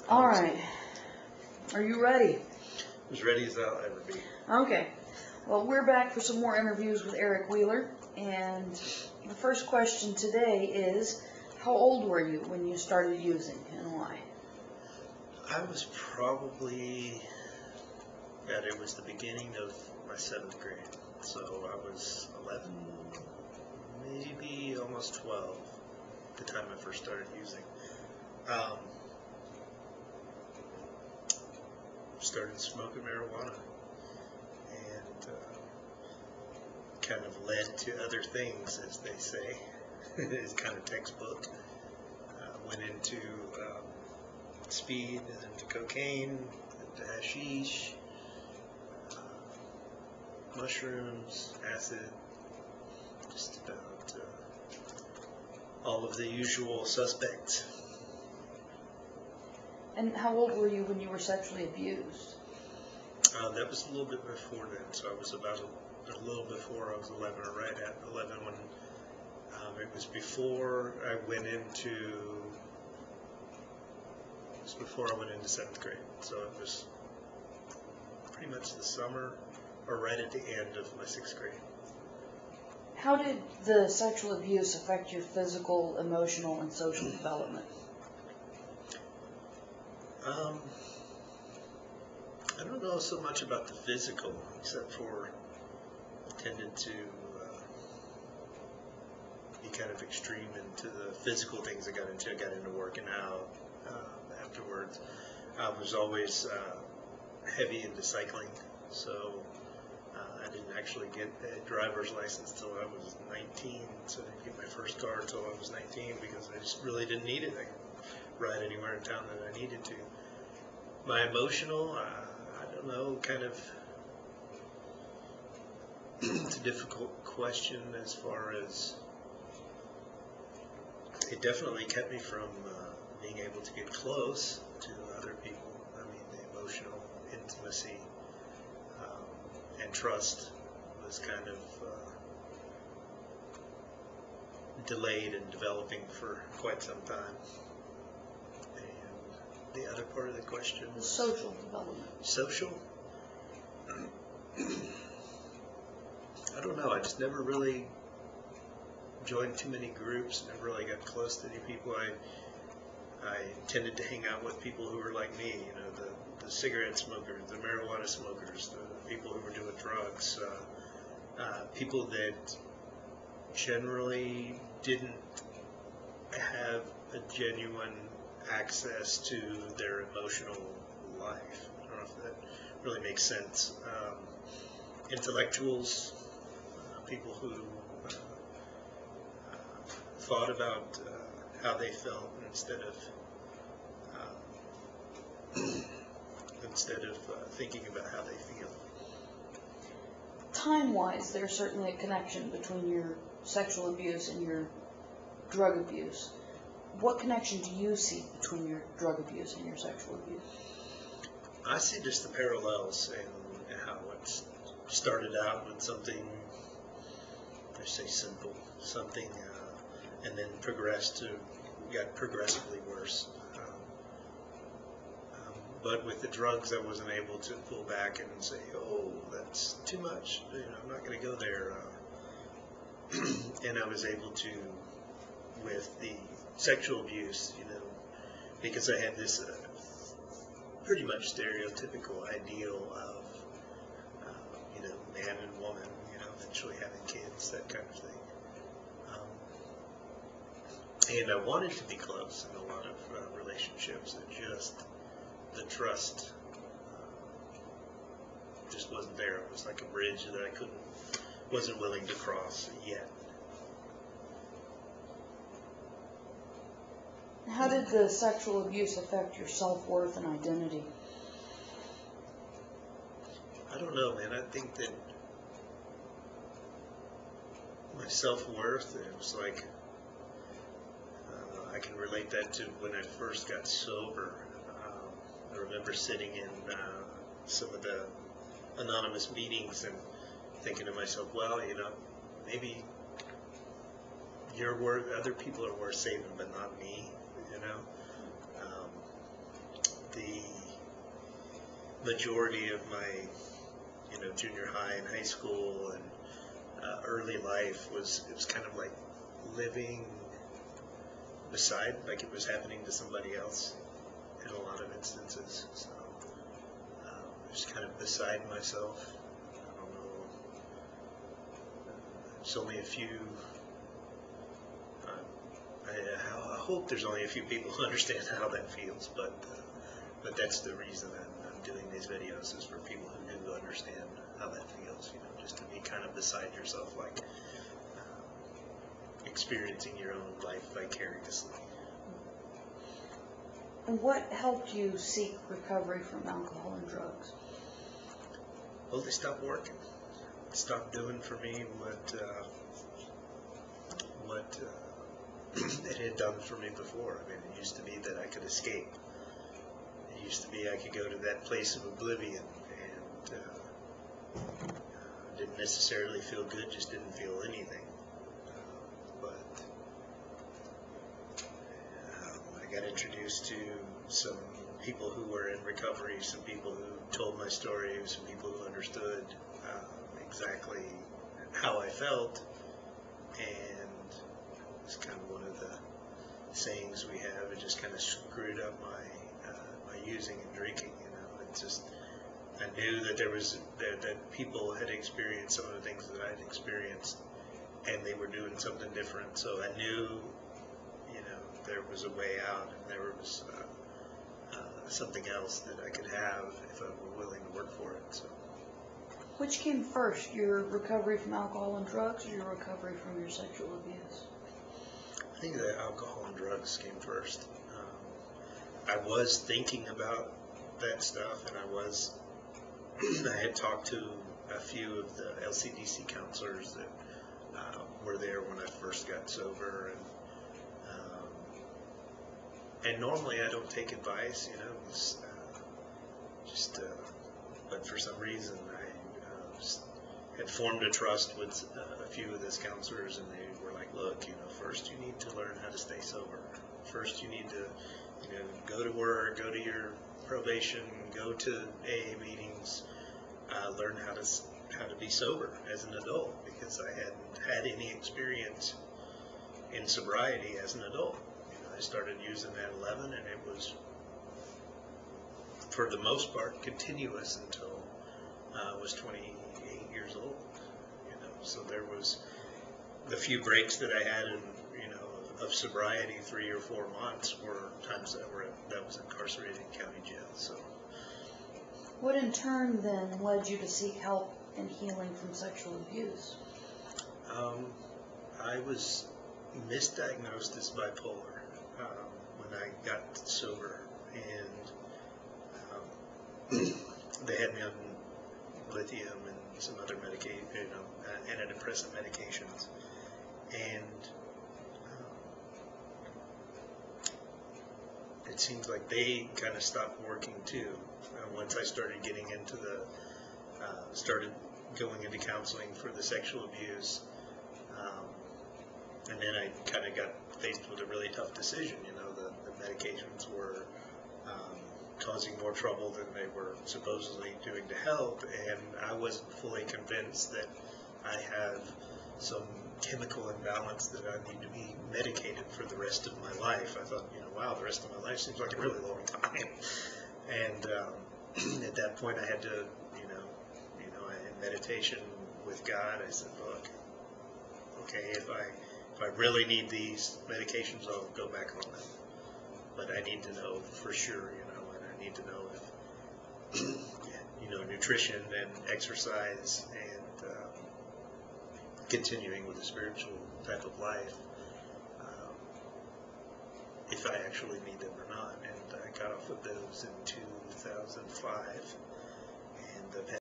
All right. Are you ready? As ready as I'll ever be. Okay. Well, we're back for some more interviews with Eric Wheeler, and the first question today is, how old were you when you started using, and why? I was probably, it was the beginning of my 7th grade, so I was 11, maybe almost 12 at the time I first started using. Started smoking marijuana, and kind of led to other things, as they say. It's kind of textbook. Went into speed, and into cocaine, into hashish, mushrooms, acid, just about all of the usual suspects. And how old were you when you were sexually abused? That was a little bit before then, so I was about a little before I was 11, or right at 11 when it was before I went into 7th grade. So it was pretty much the summer, or right at the end of my 6th grade. How did the sexual abuse affect your physical, emotional, and social development? I don't know so much about the physical, except for I tended to be kind of extreme into the physical things I got into. I got into working out afterwards. I was always heavy into cycling, so I didn't actually get a driver's license until I was 19, so I didn't get my first car until I was 19 because I just really didn't need it. I could ride anywhere in town that I needed to. My emotional, I don't know, kind of, it's a difficult question as far as, it definitely kept me from being able to get close to other people. I mean, the emotional intimacy and trust was kind of delayed and developing for quite some time. The other part of the question was social development. Social? I don't know. I just never really joined too many groups. Never really got close to any people. I tended to hang out with people who were like me. You know, the cigarette smokers, the marijuana smokers, the people who were doing drugs, people that generally didn't have a genuine access to their emotional life. I don't know if that really makes sense. Intellectuals, people who thought about how they felt instead of thinking about how they feel. Time-wise, there's certainly a connection between your sexual abuse and your drug abuse. What connection do you see between your drug abuse and your sexual abuse? I see just the parallels and how it started out with something, I say simple, something, and then got progressively worse. But with the drugs, I wasn't able to pull back and say, oh, that's too much, I'm not going to go there. And I was able to, with the sexual abuse, because I had this pretty much stereotypical ideal of, man and woman, eventually having kids, that kind of thing. And I wanted to be close in a lot of relationships, and just the trust just wasn't there. It was like a bridge that I wasn't willing to cross yet. How did the sexual abuse affect your self-worth and identity? I don't know, man. I think that my self-worth, it was like, I can relate that to when I first got sober. I remember sitting in some of the anonymous meetings and thinking to myself, well, maybe other people are worth saving, but not me, majority of my, junior high and high school and early life it was kind of like living beside, like it was happening to somebody else in a lot of instances. So just kind of beside myself. I don't know. There's only a few. I hope there's only a few people who understand how that feels, but that's the reason I'm doing these videos, is for people who do understand how that feels. Just to be kind of beside yourself, like experiencing your own life vicariously. And what helped you seek recovery from alcohol and drugs? Well, they stopped working. They stopped doing for me what it had done for me before. I mean, it used to be that I could escape. It used to be I could go to that place of oblivion and didn't necessarily feel good, just didn't feel anything. But I got introduced to some people who were in recovery, some people who told my story, some people who understood exactly how I felt, and it's kind of one of the sayings we have. It just kind of screwed up my using and drinking. It's just, I knew that that people had experienced some of the things that I'd experienced, and they were doing something different. So I knew, there was a way out, and there was something else that I could have if I were willing to work for it. So. Which came first, your recovery from alcohol and drugs, or your recovery from your sexual abuse? I think that alcohol and drugs came first. I was thinking about that stuff, and I had talked to a few of the LCDC counselors that were there when I first got sober, and normally I don't take advice, but for some reason I had formed a trust with a few of those counselors, and they were like, look, first you need to learn how to stay sober. First you need to, go to work, go to your probation, go to AA meetings, learn how to be sober as an adult, because I hadn't had any experience in sobriety as an adult. I started using at 11, and it was, for the most part, continuous until I was 28 years old. So there was the few breaks that I had of sobriety, 3 or 4 months, were times that was incarcerated in county jail. So. What in turn then led you to seek help and healing from sexual abuse? I was misdiagnosed as bipolar when I got sober, and they had me on lithium and some other antidepressant medications, and it seems like they kind of stopped working too. Once I started getting into started going into counseling for the sexual abuse, and then I kind of got faced with a really tough decision. The medications were causing more trouble than they were supposedly doing to help, and I wasn't fully convinced that I have some chemical imbalance that I need to be medicated for the rest of my life. I thought, wow, the rest of my life seems like a really long time. And at that point, I had to, in meditation with God, I said, look, okay, if I really need these medications, I'll go back on them. But I need to know for sure, and I need to know if, nutrition and exercise and continuing with a spiritual type of life, if I actually need them or not. And I got off of those in 2005, and the